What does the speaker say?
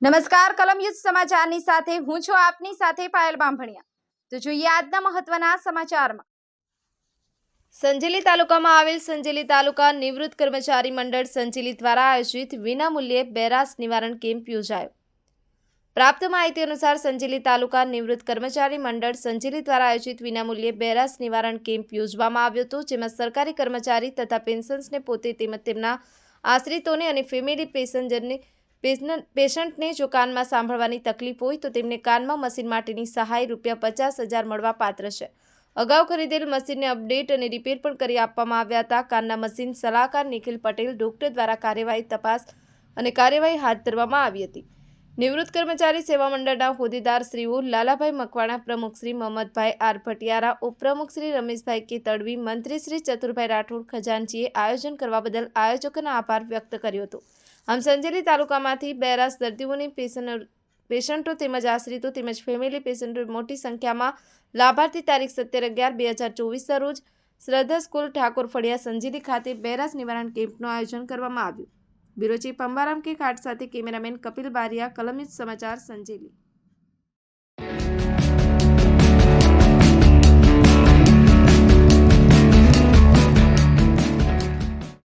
નમસ્કાર કલમયુદ્ધ સમાચારની સાથે હું છું આપની સાથે પાયલ બામભણિયા। તો જોઈએ આજના મહત્વના સમાચારમાં। સંજેલી તાલુકામાં આવેલ સંજેલી તાલુકા નિવૃત્ત કર્મચારી મંડળ સંજેલી દ્વારા આયોજિત વિનામૂલ્યે બેરાસ નિવારણ કેમ્પ યોજાયો। પ્રાપ્ત માહિતી અનુસાર સંજેલી તાલુકા નિવૃત્ત કર્મચારી મંડળ સંજેલી દ્વારા આયોજિત વિનામૂલ્યે બેરાસ નિવારણ કેમ્પ યોજવામાં આવ્યો હતો, જેમાં સરકારી કર્મચારી તથા પેન્શનર્સને પોતે તેમજ તેમના આશ્રિતોને અને ફેમિલી પેશન્ટને જો કાનમાં સાંભળવાની તકલીફ હોય તો તેમને કાનમાં મશીન માટેની સહાય ₹50,000 મળવા પાત્ર છે। અગાઉ ખરીદેલ મશીનને અપડેટ અને રિપેર પણ કરી આપવામાં આવ્યા હતા। કાનના મશીન સલાહકાર નિખિલ પટેલ ડોક્ટર દ્વારા કાર્યવાહી તપાસ અને કાર્યવાહી હાથ ધરવામાં આવી હતી। નિવૃત્ત કર્મચારી સેવા મંડળના હોદ્દેદાર શ્રીઓ લાલાભાઈ મકવાણા, પ્રમુખ શ્રી મોહમ્મદભાઈ આર ભટિયારા, ઉપપ્રમુખ શ્રી રમેશભાઈ કે તડવી, મંત્રી શ્રી ચતુરભાઈ રાઠોડ ખજાનચીએ આયોજન કરવા બદલ આયોજકોનો આભાર વ્યક્ત કર્યો હતો। આમ સંજેલી તાલુકામાંથી બેરાસ દર્દીઓની પેશન્ટો તેમજ આશ્રિતો તેમજ ફેમિલી પેશન્ટો મોટી સંખ્યામાં લાભાર્થી તારીખ 17/11/2024 રોજ શ્રદ્ધા સ્કૂલ ઠાકોર ફળિયા સંજેલી ખાતે બેરાસ નિવારણ કેમ્પનું આયોજન કરવામાં આવ્યું। બ્યુરો ચીફ અંબારામ કે ખાટ સાથે કેમેરામેન કપિલ બારિયા, કલમયુદ્ધ સમાચાર, સંજેલી।